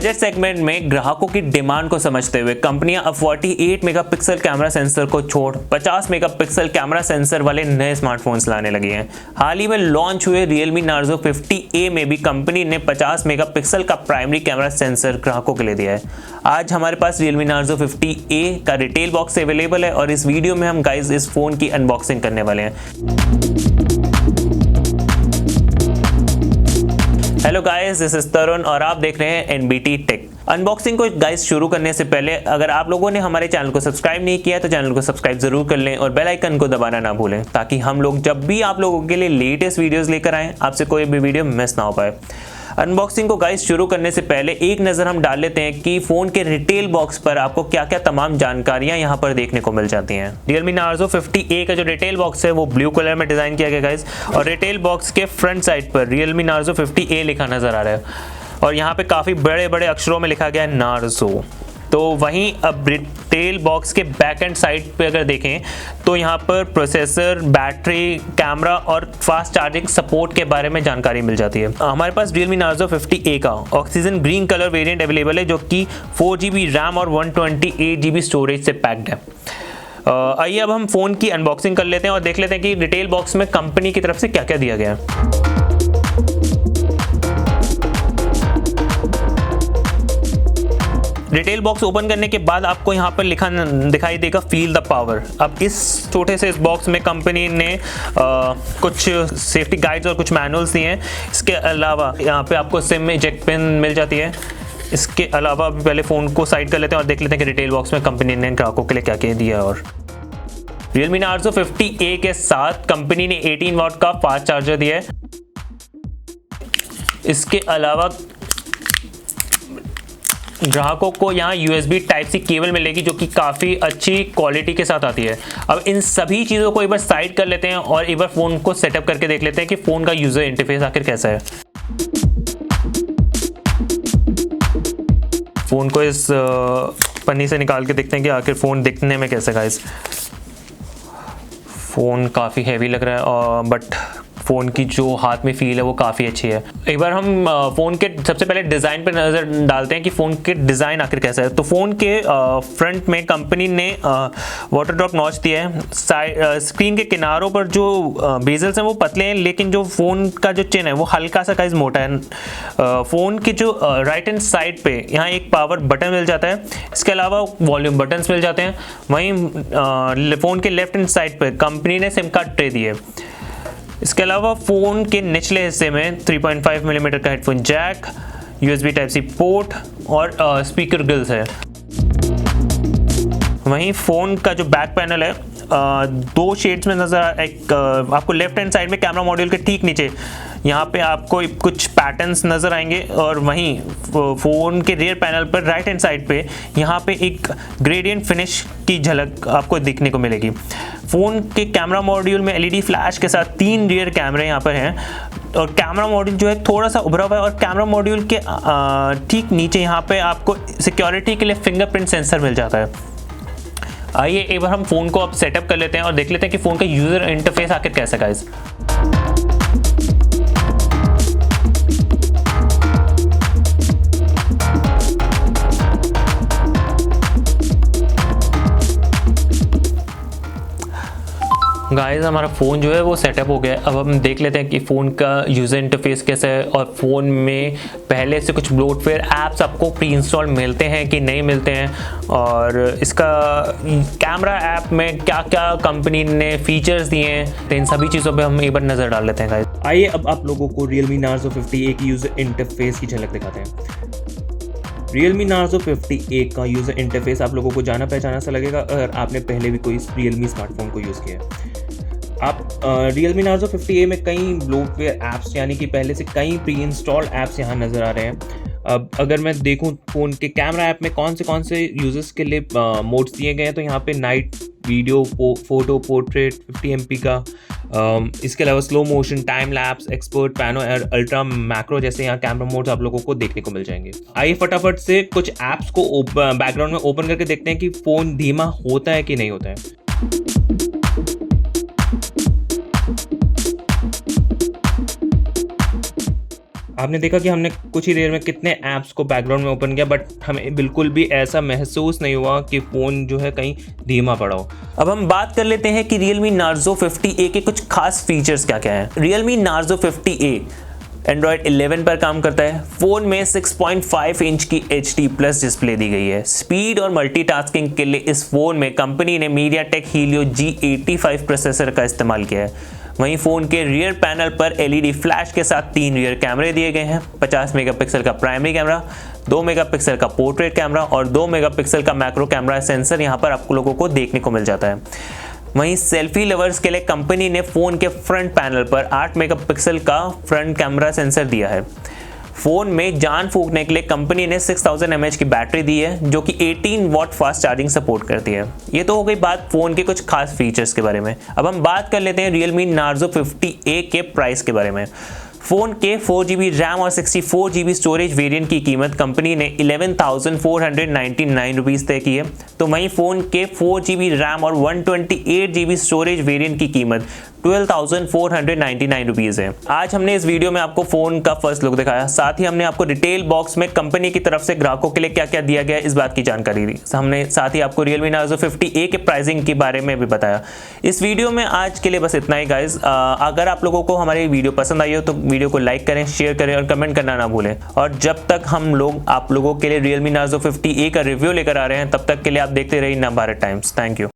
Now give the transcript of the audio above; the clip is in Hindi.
बजट सेगमेंट में ग्राहकों की डिमांड को समझते हुए कंपनियां अब 48 मेगापिक्सल कैमरा सेंसर को छोड़ 50 मेगापिक्सल कैमरा सेंसर वाले नए स्मार्टफोन्स लाने लगी हैं। हाल ही में लॉन्च हुए Realme Narzo 50A में भी कंपनी ने 50 मेगापिक्सल का प्राइमरी कैमरा सेंसर ग्राहकों के लिए दिया है। आज हमारे पास Realme Narzo 50A का रिटेल बॉक्स अवेलेबल है और इस वीडियो में हम गाइस इस फोन की अनबॉक्सिंग करने वाले हैं। हेलो गाइस, दिस इज तरुण और आप देख रहे हैं NBT टेक। अनबॉक्सिंग को गाइस शुरू करने से पहले अगर आप लोगों ने हमारे चैनल को सब्सक्राइब नहीं किया है तो चैनल को सब्सक्राइब जरूर कर लें और बेल आइकन को दबाना ना भूलें ताकि हम लोग जब भी आप लोगों के लिए लेटेस्ट वीडियोस लेकर आएं आपसे कोई भी वीडियो मिस ना हो पाए। अनबॉक्सिंग को गाइस शुरू करने से पहले एक नज़र हम डाल लेते हैं कि फ़ोन के रिटेल बॉक्स पर आपको क्या क्या तमाम जानकारियां यहां पर देखने को मिल जाती हैं। Realme Narzo 50A का जो रिटेल बॉक्स है वो ब्लू कलर में डिज़ाइन किया गया गाइस और रिटेल बॉक्स के फ्रंट साइड पर Realme Narzo 50A लिखा नज़र आ रहा है और यहाँ पे काफ़ी बड़े बड़े अक्षरों में लिखा गया है Narzo। तो वहीं अब रिटेल बॉक्स के बैक एंड साइड पे अगर देखें तो यहाँ पर प्रोसेसर, बैटरी, कैमरा और फास्ट चार्जिंग सपोर्ट के बारे में जानकारी मिल जाती है। हमारे पास Realme Narzo 50A का oxygen green colour variant available है जो कि 4GB रैम और 128GB स्टोरेज से पैक्ड है। आइए अब हम फ़ोन की अनबॉक्सिंग कर लेते हैं और देख लेते हैं कि रिटेल बॉक्स में कंपनी की तरफ से क्या क्या दिया गया है। रिटेल बॉक्स ओपन करने के बाद आपको यहाँ पर लिखा दिखाई देगा फील द पावर। अब इस छोटे से इस बॉक्स में कंपनी ने कुछ सेफ्टी गाइड्स और कुछ मैनुअल्स दिए हैं। इसके अलावा यहाँ पे आपको सिम इजेक्ट पिन मिल जाती है। इसके अलावा पहले फ़ोन को साइड कर लेते हैं और देख लेते हैं कि रिटेल बॉक्स में कंपनी ने ग्राहकों के लिए क्या क्या दिया है। और Realme Narzo 50A के साथ कंपनी ने 18 वाट का फास्ट चार्जर दिया है। इसके अलावा ग्राहकों को यहाँ USB Type-C केबल मिलेगी जो कि काफ़ी अच्छी क्वालिटी के साथ आती है। अब इन सभी चीज़ों को एक बार साइड कर लेते हैं और एक बार फ़ोन को सेटअप करके देख लेते हैं कि फ़ोन का यूज़र इंटरफेस आखिर कैसा है। फ़ोन को इस पन्नी से निकाल के देखते हैं कि आखिर फ़ोन दिखने में कैसा है। फ़ोन काफ़ी हैवी लग रहा है और बट फ़ोन की जो हाथ में फील है वो काफ़ी अच्छी है। एक बार हम फ़ोन के सबसे पहले डिज़ाइन पर नज़र डालते हैं कि फ़ोन के डिज़ाइन आखिर कैसा है। तो फ़ोन के फ्रंट में कंपनी ने वाटर ड्रॉप नॉच दिया है। स्क्रीन के किनारों पर जो बेजल्स हैं वो पतले हैं लेकिन जो फ़ोन का जो चिन है वो हल्का सा साइज़ मोटा है। फ़ोन की जो राइट हैंड साइड पे यहाँ एक पावर बटन मिल जाता है। इसके अलावा वॉल्यूम बटन्स मिल जाते हैं। वहीं फ़ोन के लेफ्ट हैंड साइड पर कंपनी ने सिम कार्ड ट्रे दी है। इसके अलावा फ़ोन के निचले हिस्से में 3.5 मिलीमीटर का headphone jack, USB Type-C port और स्पीकर ग्रिल्स है। वहीं फ़ोन का जो बैक पैनल है दो शेड्स में नज़र आपको लेफ्ट हैंड साइड में कैमरा मॉड्यूल के ठीक नीचे यहाँ पे आपको कुछ पैटर्न्स नज़र आएंगे और वहीं फ़ोन के रियर पैनल पर राइट हैंड साइड पे यहाँ पे एक ग्रेडियंट फिनिश की झलक आपको दिखने को मिलेगी। फ़ोन के कैमरा मॉड्यूल में LED फ्लैश के साथ 3 रियर कैमरे यहाँ पर हैं और कैमरा मॉड्यूल जो है थोड़ा सा उभरा हुआ है और कैमरा मॉड्यूल के ठीक नीचे यहाँ पे आपको सिक्योरिटी के लिए फिंगरप्रिंट सेंसर मिल जाता है। आइए एक बार हम फ़ोन को अब सेटअप कर लेते हैं और देख लेते हैं कि फ़ोन का यूज़र इंटरफेस आखिर कैसा है। गाइस हमारा फ़ोन जो है वो सेटअप हो गया है। अब हम देख लेते हैं कि फ़ोन का यूज़र इंटरफेस कैसा है और फ़ोन में पहले से कुछ ब्लोटवेयर ऐप्स आपको प्री इंस्टॉल मिलते हैं कि नहीं मिलते हैं और इसका कैमरा ऐप में क्या क्या कंपनी ने फीचर्स दिए हैं तो इन सभी चीज़ों पे हम एक बार नज़र डाल लेते हैं गाइस। आइए अब आप लोगों को Realme Narzo 50A की यूज़र इंटरफेस की झलक दिखाते हैं। Realme Narzo 50A का यूज़र इंटरफेस आप लोगों को जाना पहचाना सा लगेगा अगर आपने पहले भी कोई Realme स्मार्टफोन को यूज़ किया है। आप Realme Narzo 50A में कई ब्लोटवेयर ऐप्स यानी कि पहले से कई प्री इंस्टॉल्ड ऐप्स यहाँ नज़र आ रहे हैं। अब अगर मैं देखूँ फ़ोन के कैमरा ऐप में कौन से यूज़र्स के लिए मोड्स दिए गए हैं तो यहाँ पे night, video, photo, portrait 50 MP का, इसके अलावा slow motion, time lapse, expert, pano और अल्ट्रा मैक्रो जैसे यहाँ कैमरा मोड्स आप लोगों को देखने को मिल जाएंगे। आइए फटाफट से कुछ ऐप्स को बैकग्राउंड में ओपन करके देखते हैं कि फ़ोन धीमा होता है कि नहीं होता है। आपने देखा कि हमने कुछ ही देर में कितने ऐप्स को बैकग्राउंड में ओपन किया, बट हमें बिल्कुल भी ऐसा महसूस नहीं हुआ कि फ़ोन जो है कहीं धीमा पड़ा हो। अब हम बात कर लेते हैं कि Realme Narzo 50A के कुछ खास फीचर्स क्या क्या हैं। Realme Narzo 50A Android 11 पर काम करता है। फ़ोन में 6.5 इंच की HD+ डिस्प्ले दी गई है। स्पीड और मल्टीटास्किंग के लिए इस फ़ोन में कंपनी ने MediaTek Helio G85 प्रोसेसर का इस्तेमाल किया है। वहीं फ़ोन के रियर पैनल पर LED फ्लैश के साथ 3 रियर कैमरे दिए गए हैं। 50 मेगापिक्सल का प्राइमरी कैमरा, 2 मेगापिक्सल का पोर्ट्रेट कैमरा और 2 मेगापिक्सल का मैक्रो कैमरा सेंसर यहाँ पर आप लोगों को देखने को मिल जाता है। वहीं सेल्फी लवर्स के लिए कंपनी ने फ़ोन के फ्रंट पैनल पर 8 मेगापिक्सल का फ्रंट कैमरा सेंसर दिया है। फ़ोन में जान फूंकने के लिए कंपनी ने 6000 mAh की बैटरी दी है, जो कि 18 वॉट फास्ट चार्जिंग सपोर्ट करती है। ये तो हो गई बात फ़ोन के कुछ खास फीचर्स के बारे में। अब हम बात कर लेते हैं Realme Narzo 50A के प्राइस के बारे में। फ़ोन के 4GB रैम और 64GB स्टोरेज वेरिएंट की कीमत कंपनी ने 11,499 रुपीज़ तय की है। तो वहीं फ़ोन के 4GB रैम और 128GB स्टोरेज वेरिएंट की कीमत 12,499 रुपीज़ है। आज हमने इस वीडियो में आपको फ़ोन का फर्स्ट लुक दिखाया, साथ ही हमने आपको डिटेल बॉक्स में कंपनी की तरफ से ग्राहकों के लिए क्या क्या दिया गया है इस बात की जानकारी दी। हमने साथ ही आपको Realme Narzo 50A के प्राइसिंग के बारे में भी बताया। इस वीडियो में आज के लिए बस इतना ही गाइज। अगर आप लोगों को हमारी वीडियो पसंद आई हो तो वीडियो को लाइक करें, शेयर करें और कमेंट करना ना भूलें। और जब तक हम लोग आप लोगों के लिए Realme Narzo 50A का रिव्यू लेकर आ रहे हैं, तब तक के लिए आप देखते रहिए नवभारत टाइम्स। Thank you.